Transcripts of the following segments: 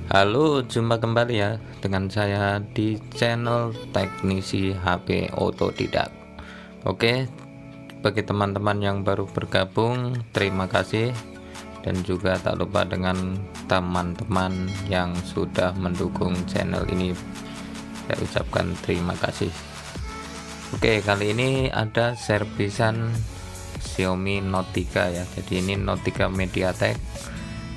Halo, jumpa kembali ya dengan saya di channel Teknisi HP Otodidak. Oke, bagi teman-teman yang baru bergabung, terima kasih, dan juga tak lupa dengan teman-teman yang sudah mendukung channel ini, saya ucapkan terima kasih. Oke, kali ini ada servisan Xiaomi Note 3 ya. Jadi ini Note 3 MediaTek,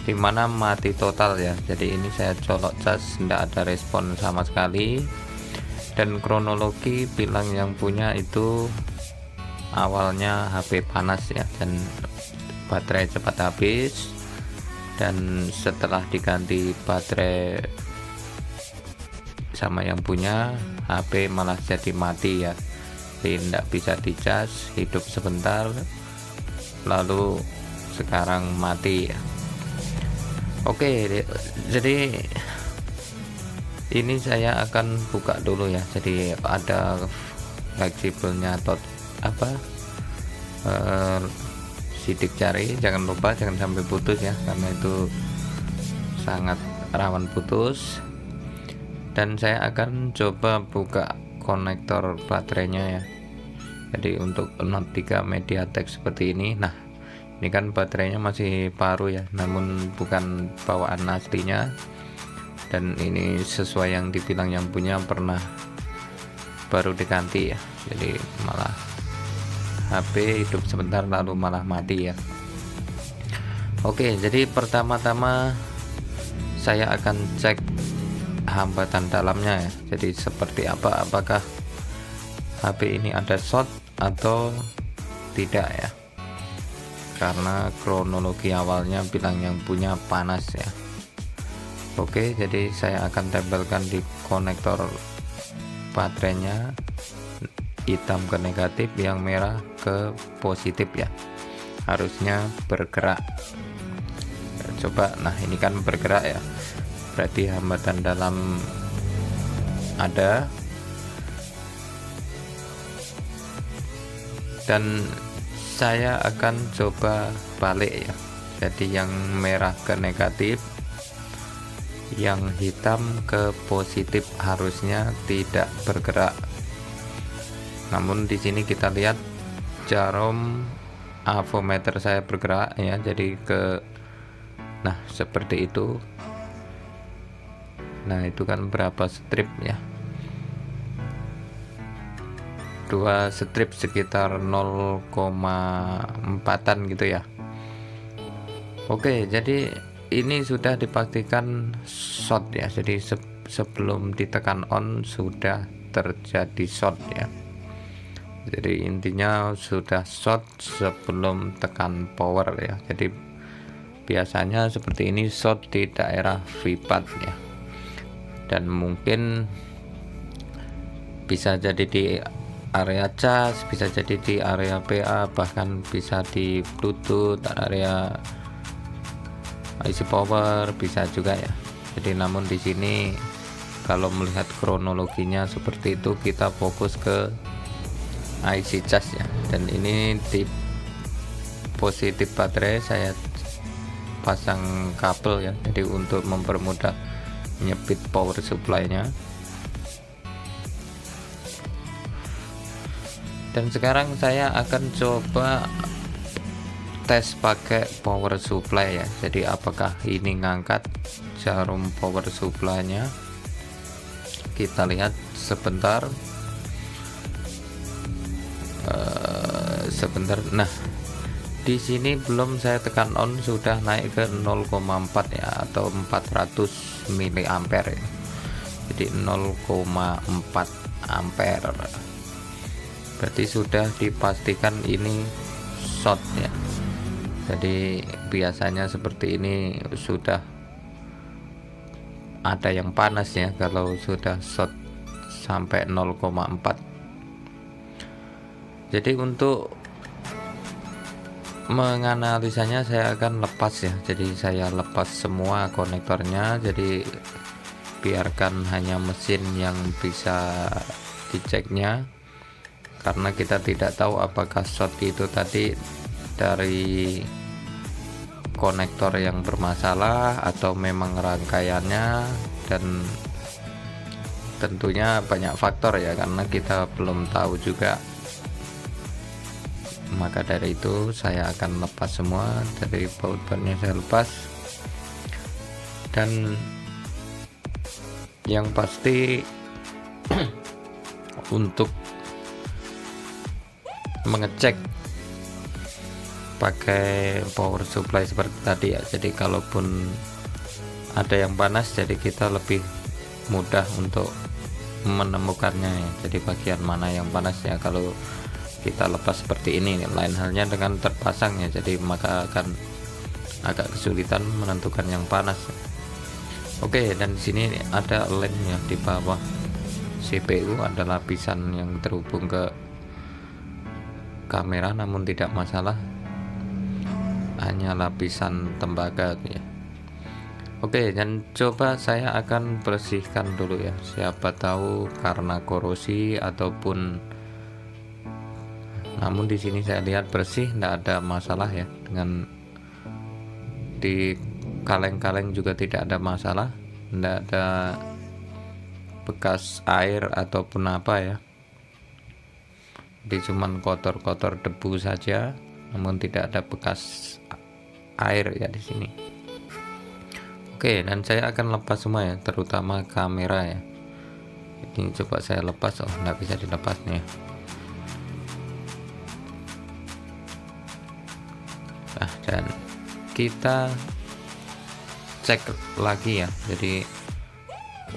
dimana mati total ya. Jadi ini saya colok cas, tidak ada respon sama sekali, dan kronologi bilang yang punya itu awalnya HP panas ya, dan baterai cepat habis, dan setelah diganti baterai sama yang punya, HP malah jadi mati ya. Jadi tidak bisa dicas, hidup sebentar lalu sekarang mati ya. Oke, jadi ini saya akan buka dulu ya. Jadi ada fleksibelnya atau sidik jari, jangan lupa jangan sampai putus ya, karena itu sangat rawan putus. Dan saya akan coba buka konektor baterainya ya. Jadi untuk Note 3 MediaTek seperti ini. Nah, ini kan baterainya masih baru ya, namun bukan bawaan aslinya, dan ini sesuai yang dibilang yang punya pernah baru diganti ya. Jadi malah HP hidup sebentar lalu malah mati ya. Oke, jadi pertama-tama saya akan cek hambatan dalamnya ya. Jadi seperti apa, apakah HP ini ada short atau tidak ya, karena kronologi awalnya bilang yang punya panas ya. Oke, jadi saya akan tempelkan di konektor baterainya, hitam ke negatif, yang merah ke positif ya, harusnya bergerak. Coba, nah ini kan bergerak ya, berarti hambatan dalam ada. Dan saya akan coba balik ya, jadi yang merah ke negatif, yang hitam ke positif, harusnya tidak bergerak. Namun di sini kita lihat jarum avometer saya bergerak ya, jadi nah seperti itu. Nah itu kan berapa strip ya, 2 strip sekitar 0,4an gitu ya. Oke, jadi ini sudah dipastikan short ya. Jadi sebelum ditekan on sudah terjadi short ya. Jadi intinya sudah short sebelum tekan power ya. Jadi biasanya seperti ini short di daerah V-pad ya, dan mungkin bisa jadi di area cas, bisa jadi di area PA, bahkan bisa di Bluetooth, area IC power bisa juga ya. Jadi namun di sini kalau melihat kronologinya seperti itu, kita fokus ke IC cas ya. Dan ini di positif baterai saya pasang kabel ya, jadi untuk mempermudah nyepit power supply-nya. Dan sekarang saya akan coba tes pakai power supply ya. Jadi apakah ini ngangkat jarum power supply-nya? Kita lihat sebentar. Nah, di sini belum saya tekan on sudah naik ke 0,4 ya, atau 400 miliampere ya. Jadi 0,4 ampere. Berarti sudah dipastikan ini short ya. Jadi biasanya seperti ini sudah ada yang panas ya kalau sudah short sampai 0,4. Jadi untuk menganalisanya saya akan lepas ya. Jadi saya lepas semua konektornya, jadi biarkan hanya mesin yang bisa diceknya, karena kita tidak tahu apakah short itu tadi dari konektor yang bermasalah atau memang rangkaiannya, dan tentunya banyak faktor ya, karena kita belum tahu juga. Maka dari itu saya akan lepas semua, dari baut-bautnya saya lepas. Dan yang pasti untuk mengecek pakai power supply seperti tadi ya, jadi kalaupun ada yang panas, jadi kita lebih mudah untuk menemukannya ya. Jadi bagian mana yang panas ya kalau kita lepas seperti ini. Lain halnya dengan terpasang ya, jadi maka akan agak kesulitan menentukan yang panas. Oke, dan di sini ada lem ya di bawah CPU, ada lapisan yang terhubung ke kamera, namun tidak masalah, hanya lapisan tembaga ya. Oke, dan coba saya akan bersihkan dulu ya, siapa tahu karena korosi ataupun, namun di sini saya lihat bersih, tidak ada masalah ya. Dengan di kaleng-kaleng juga tidak ada masalah, tidak ada bekas air ataupun apa ya. Jadi cuman kotor-kotor debu saja, namun tidak ada bekas air ya di sini. Oke, dan saya akan lepas semua ya, terutama kamera ya. Ini coba saya lepas, oh nggak bisa dilepas nih. Nah, dan kita cek lagi ya. Jadi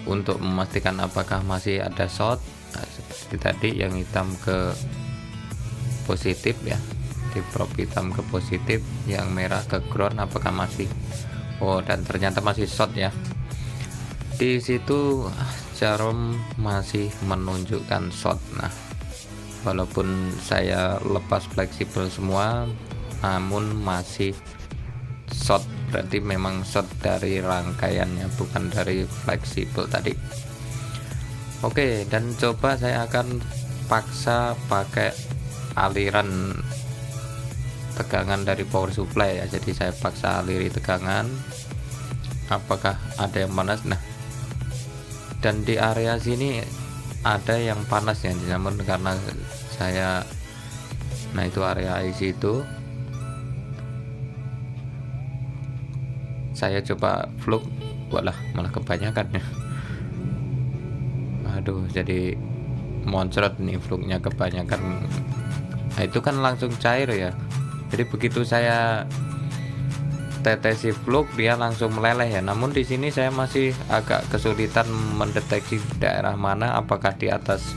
untuk memastikan apakah masih ada short, nah, seperti tadi yang hitam ke positif ya, di prop hitam ke positif, yang merah ke ground, apakah masih, oh dan ternyata masih short ya. Di situ jarum masih menunjukkan short. Nah, walaupun saya lepas fleksibel semua, namun masih short, berarti memang short dari rangkaiannya, bukan dari fleksibel tadi. Oke, dan coba saya akan paksa pakai aliran tegangan dari power supply ya. Jadi saya paksa aliri tegangan, apakah ada yang panas. Nah, dan di area sini ada yang panas ya, namun karena saya, nah itu area IC itu, saya coba fluk, walah malah kebanyakan ya. Aduh, jadi moncrot nih, fluknya kebanyakan. Nah, itu kan langsung cair ya. Jadi begitu saya tetesi fluk, dia langsung meleleh ya. Namun di sini saya masih agak kesulitan mendeteksi daerah mana, apakah di atas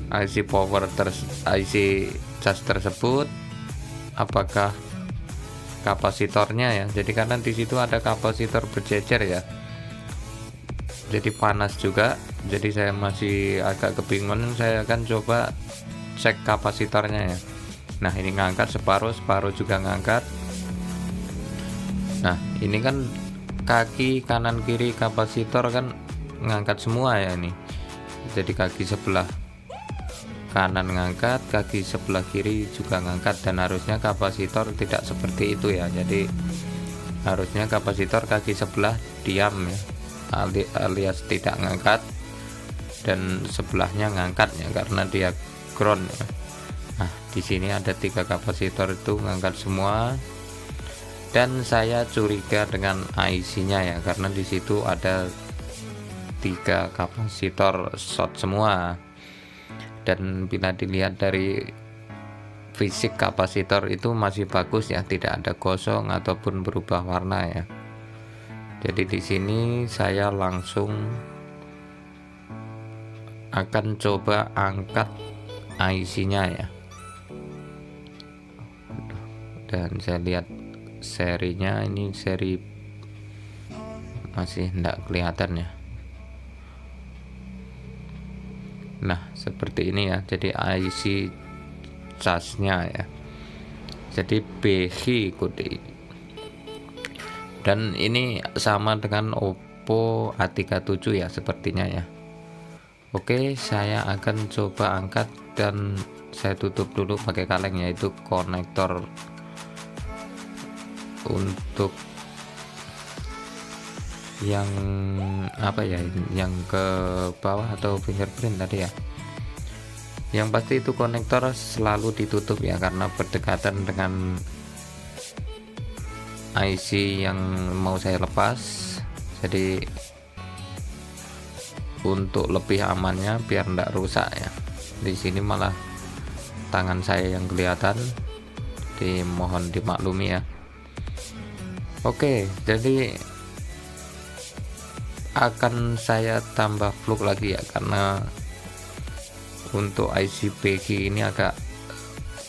IC power IC charge tersebut, apakah kapasitornya ya. Jadi karena di situ ada kapasitor berjejer ya, jadi panas juga. Jadi saya masih agak kebingungan. Saya akan coba cek kapasitornya ya. Nah, ini ngangkat separuh juga ngangkat. Nah, ini kan kaki kanan kiri kapasitor kan ngangkat semua ya ini. Jadi kaki sebelah kanan ngangkat, kaki sebelah kiri juga ngangkat, dan harusnya kapasitor tidak seperti itu ya. Jadi harusnya kapasitor kaki sebelah diam ya, alias tidak ngangkat, dan sebelahnya ngangkat ya karena dia ground ya. Nah, di sini ada 3 kapasitor itu ngangkat semua, dan saya curiga dengan IC-nya ya, karena di situ ada 3 kapasitor short semua. Dan bila dilihat dari fisik kapasitor itu masih bagus ya, tidak ada gosong ataupun berubah warna ya. Jadi di sini saya langsung akan coba angkat IC-nya ya. Dan saya lihat serinya, ini seri masih tidak kelihatan ya. Nah, seperti ini ya. Jadi IC charge-nya ya. Jadi BH kode. Dan ini sama dengan Oppo A37 ya sepertinya ya. Oke, saya akan coba angkat dan saya tutup dulu pakai kaleng, yaitu konektor untuk yang apa ya, yang ke bawah atau fingerprint tadi ya, yang pasti itu konektor selalu ditutup ya, karena berdekatan dengan IC yang mau saya lepas. Jadi untuk lebih amannya biar enggak rusak ya, di sini malah tangan saya yang kelihatan, dimohon dimaklumi ya. Oke, jadi akan saya tambah flux lagi ya, karena untuk IC PG ini agak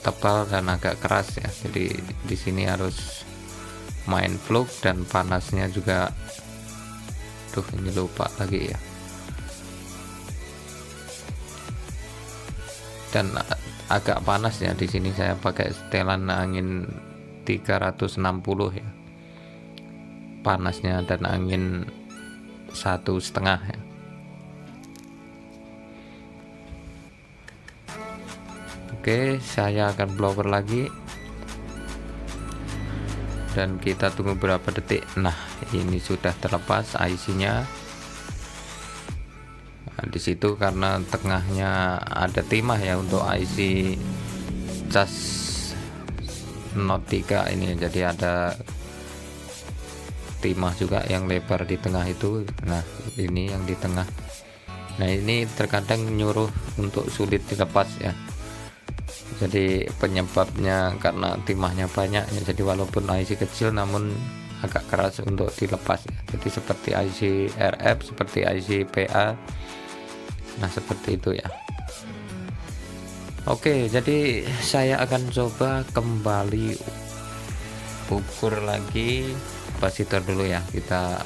tebal dan agak keras ya, jadi di sini harus main flux dan panasnya juga. Tuh, ini lupa lagi ya. Dan agak panas ya, di sini saya pakai setelan angin 360 ya panasnya, dan angin 1,5 ya. Oke, saya akan blower lagi dan kita tunggu berapa detik. Nah, ini sudah terlepas IC-nya. Nah, di situ karena tengahnya ada timah ya untuk IC cas Note 3 ini, jadi ada timah juga yang lebar di tengah itu. Nah, ini yang di tengah. Nah, ini terkadang nyuruh untuk sulit dilepas ya, jadi penyebabnya karena timahnya banyak ya. Jadi walaupun IC kecil namun agak keras untuk dilepas ya. Jadi seperti IC RF, seperti IC PA, nah seperti itu ya. Oke, jadi saya akan coba kembali ukur lagi kapasitor dulu ya, kita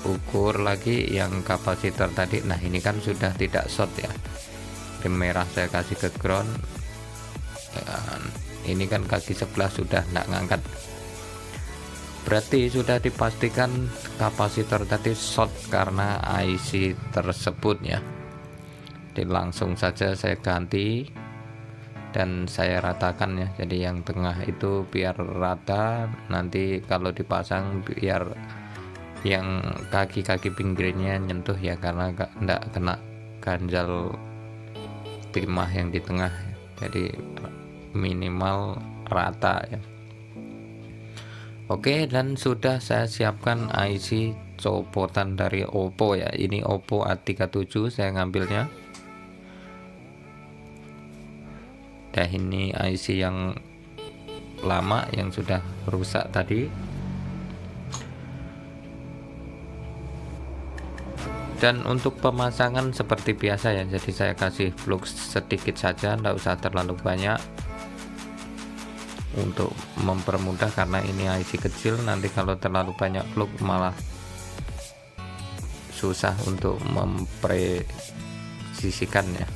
ukur lagi yang kapasitor tadi. Nah, ini kan sudah tidak short ya, di merah saya kasih ke ground. Ini kan kaki sebelah sudah tidak ngangkat, berarti sudah dipastikan kapasitor tadi short karena IC tersebut ya. Jadi langsung saja saya ganti dan saya ratakan ya, jadi yang tengah itu biar rata, nanti kalau dipasang biar yang kaki-kaki pinggirnya nyentuh ya, karena enggak kena ganjal timah yang di tengah, jadi minimal rata ya. Oke, dan sudah saya siapkan IC copotan dari Oppo ya, ini Oppo A37 saya ngambilnya. Nah, ini IC yang lama yang sudah rusak tadi. Dan untuk pemasangan seperti biasa ya, jadi saya kasih flux sedikit saja, tidak usah terlalu banyak untuk mempermudah, karena ini IC kecil, nanti kalau terlalu banyak flux malah susah untuk mempresisikan ya.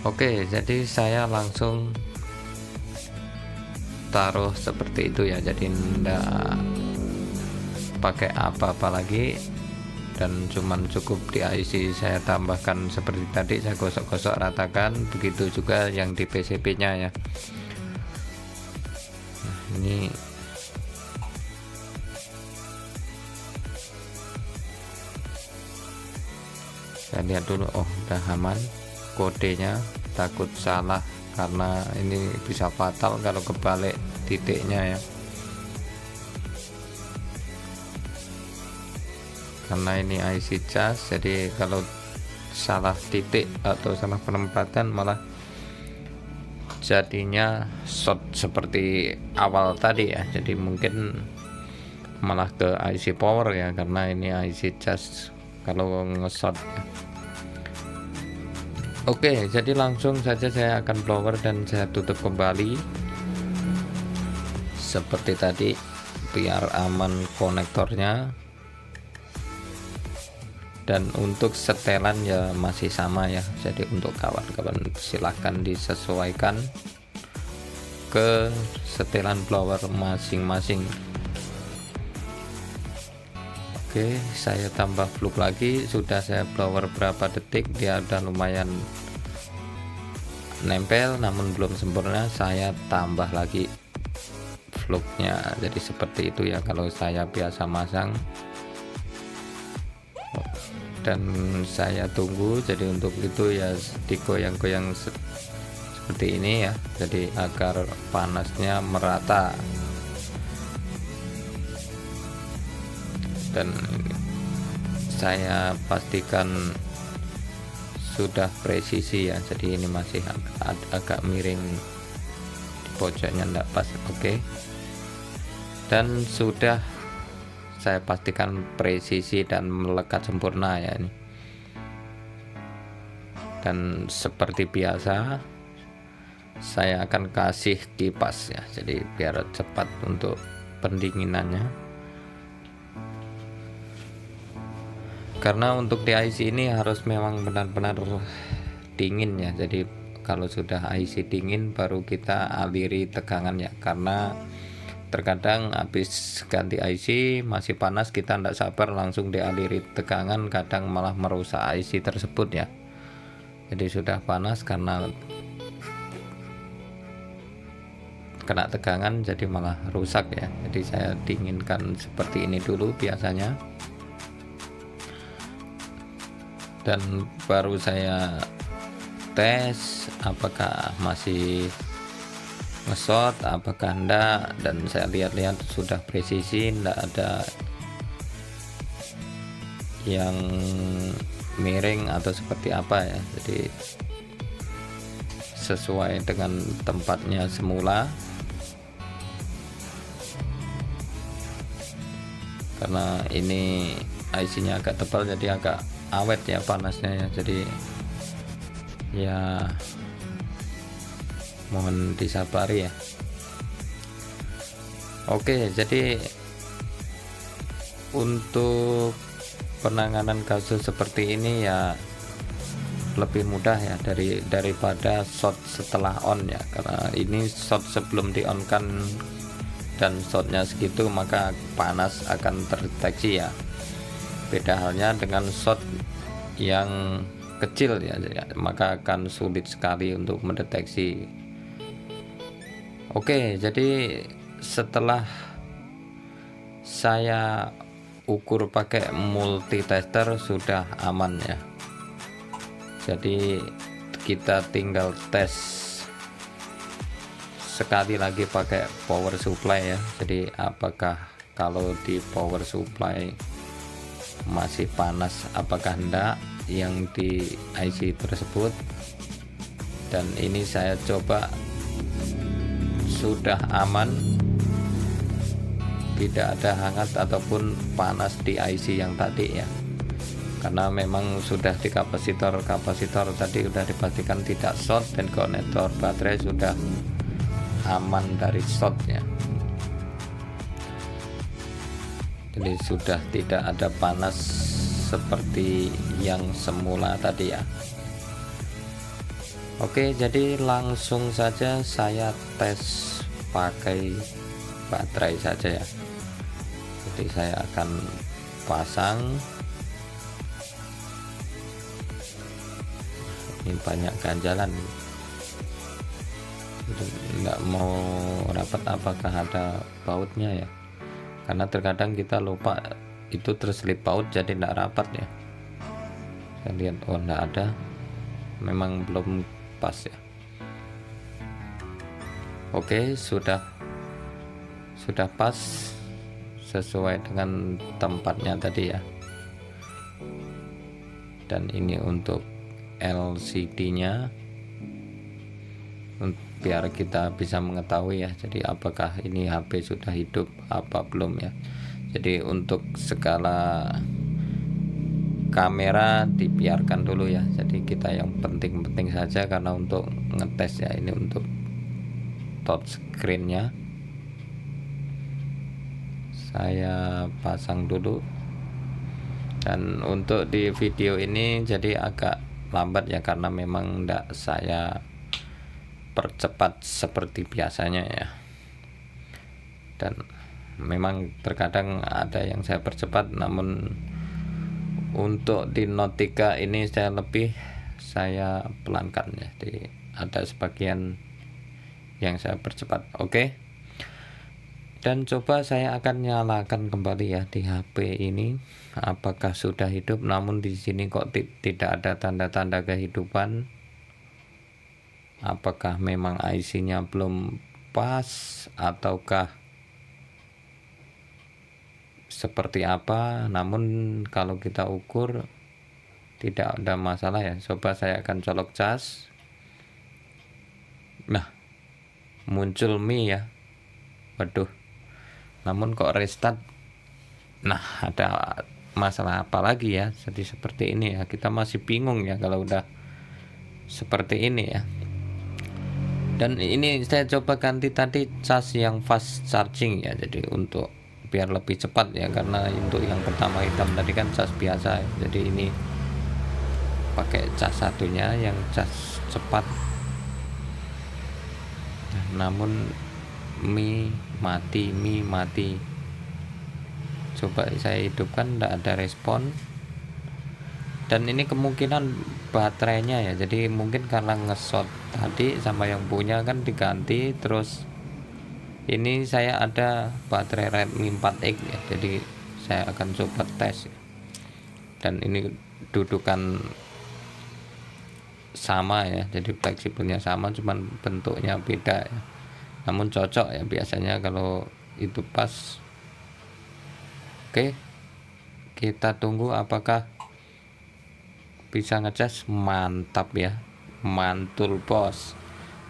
Oke, jadi saya langsung taruh seperti itu ya, jadi enggak pakai apa-apa lagi, dan cuman cukup di IC saya tambahkan seperti tadi, saya gosok-gosok ratakan, begitu juga yang di PCB nya ya. Nah, ini saya lihat dulu, oh udah aman kodenya, takut salah karena ini bisa fatal kalau kebalik titiknya ya, karena ini IC cas, jadi kalau salah titik atau salah penempatan malah jadinya short seperti awal tadi ya, jadi mungkin malah ke IC power ya, karena ini IC cas kalau nge-short ya. Oke, jadi langsung saja saya akan blower dan saya tutup kembali seperti tadi biar aman konektornya. Dan untuk setelan ya masih sama ya, jadi untuk kawan-kawan silahkan disesuaikan ke setelan blower masing-masing. Oke, saya tambah flux lagi, sudah saya blower berapa detik, dia udah lumayan nempel namun belum sempurna, saya tambah lagi vlognya. Jadi seperti itu ya kalau saya biasa masang, dan saya tunggu. Jadi untuk itu ya digoyang-goyang seperti ini ya, jadi agar panasnya merata. Dan saya pastikan sudah presisi ya, jadi ini masih agak miring di pojoknya, enggak pas. Oke. Dan sudah saya pastikan presisi dan melekat sempurna ya ini. Dan seperti biasa saya akan kasih kipas ya, jadi biar cepat untuk pendinginannya. Karena untuk di IC ini harus memang benar-benar dingin ya, jadi kalau sudah IC dingin baru kita aliri tegangan ya, karena terkadang habis ganti IC masih panas, kita tidak sabar langsung dialiri tegangan, kadang malah merusak IC tersebut ya. Jadi sudah panas karena kena tegangan jadi malah rusak ya, jadi saya dinginkan seperti ini dulu biasanya, dan baru saya tes apakah masih ngesot apakah enggak, dan saya lihat-lihat sudah presisi, enggak ada yang miring atau seperti apa ya, jadi sesuai dengan tempatnya semula. Karena ini IC-nya agak tebal jadi agak awet ya panasnya ya, jadi ya mohon disabari ya. Oke, jadi untuk penanganan kasus seperti ini ya lebih mudah ya daripada shot setelah on ya, karena ini shot sebelum di on kan dan shotnya segitu maka panas akan terdeteksi ya. Beda halnya dengan shot yang kecil ya, maka akan sulit sekali untuk mendeteksi. Oke, jadi setelah saya ukur pakai multitester sudah aman ya, jadi kita tinggal tes sekali lagi pakai power supply ya. Jadi apakah kalau di power supply masih panas apakah enggak yang di IC tersebut, dan ini saya coba sudah aman, tidak ada hangat ataupun panas di IC yang tadi ya, karena memang sudah di kapasitor tadi sudah dipastikan tidak short, dan konektor baterai sudah aman dari shortnya, jadi sudah tidak ada panas seperti yang semula tadi ya. Oke, jadi langsung saja saya tes pakai baterai saja ya. Jadi saya akan pasang, ini banyak ganjalan, nggak mau rapat apakah ada bautnya ya, karena terkadang kita lupa itu terselip baut jadi nggak rapat ya. Saya lihat oh nggak ada, memang belum pas ya. Oke, sudah pas sesuai dengan tempatnya tadi ya. Dan ini untuk LCD-nya biar kita bisa mengetahui ya, jadi apakah ini HP sudah hidup apa belum ya. Jadi untuk skala kamera dibiarkan dulu ya, jadi kita yang penting-penting saja, karena untuk ngetes ya, ini untuk touchscreen-nya saya pasang dulu. Dan untuk di video ini jadi agak lambat ya, karena memang tidak saya percepat seperti biasanya ya, dan memang terkadang ada yang saya percepat, namun untuk di Note 3 ini saya pelankan ya, jadi ada sebagian yang saya percepat. Oke, Dan coba saya akan nyalakan kembali ya di HP ini, apakah sudah hidup. Namun di sini kok tidak ada tanda-tanda kehidupan. Apakah memang IC-nya belum pas ataukah seperti apa? Namun kalau kita ukur tidak ada masalah ya. Coba saya akan colok cas. Nah, muncul Mi ya. Waduh. Namun kok restart. Nah, ada masalah apa lagi ya? Jadi seperti ini ya. Kita masih bingung ya kalau udah seperti ini ya. Dan ini saya coba ganti tadi cas yang fast charging ya, jadi untuk biar lebih cepat ya, karena untuk yang pertama hitam tadi kan cas biasa ya. Jadi ini pakai cas satunya yang cas cepat. Namun Mi mati. Coba saya hidupkan, tidak ada respon. Dan ini kemungkinan baterainya ya, jadi mungkin karena ngesot tadi sama yang punya kan diganti. Terus ini saya ada baterai Redmi 4X ya, jadi saya akan coba tes ya. Dan ini dudukan sama ya, jadi fleksibelnya sama, cuman bentuknya beda ya, namun cocok ya biasanya kalau itu pas. Oke, kita tunggu apakah bisa ngecas. Mantap ya, mantul bos,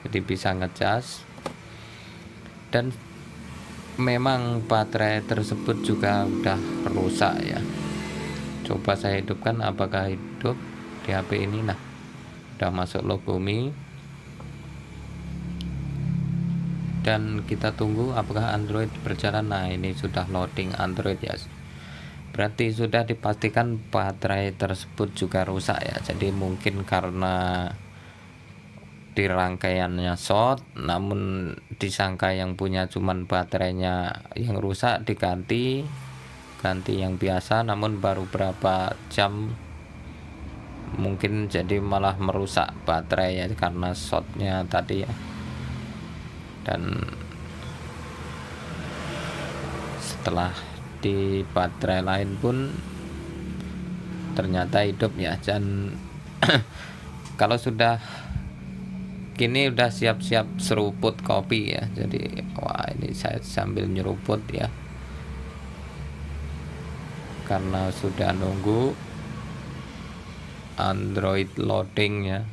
jadi bisa ngecas. Dan memang baterai tersebut juga udah rusak ya. Coba saya hidupkan, apakah hidup di HP ini. Nah, udah masuk logo Mi. Dan kita tunggu apakah Android berjalan. Nah, ini sudah loading Android ya, berarti sudah dipastikan baterai tersebut juga rusak ya. Jadi mungkin karena di rangkaiannya short, namun disangka yang punya cuman baterainya yang rusak, ganti yang biasa, namun baru berapa jam mungkin jadi malah merusak baterai ya, karena shortnya tadi ya. Dan setelah di baterai lain pun ternyata hidup ya. Dan kalau sudah kini udah siap-siap seruput kopi ya. Jadi wah, ini saya sambil nyeruput ya, karena sudah nunggu Android loading ya.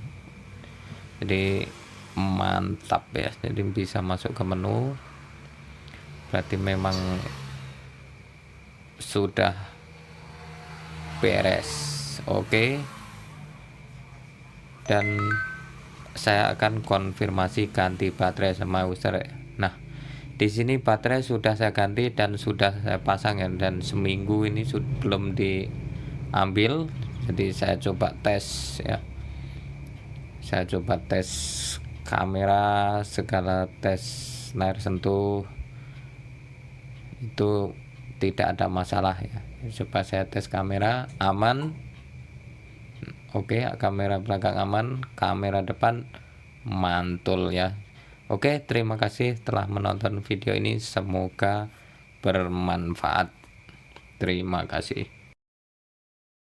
Jadi mantap ya, jadi bisa masuk ke menu, berarti memang sudah beres. Oke, dan saya akan konfirmasi ganti baterai sama user ya. Nah, di sini baterai sudah saya ganti dan sudah saya pasang ya, dan seminggu ini belum diambil. Jadi saya coba tes ya, saya coba tes kamera, segala tes layar sentuh itu tidak ada masalah ya. Coba saya tes kamera, aman. Oke, kamera belakang aman, kamera depan mantul ya. Oke, terima kasih telah menonton video ini, semoga bermanfaat. Terima kasih.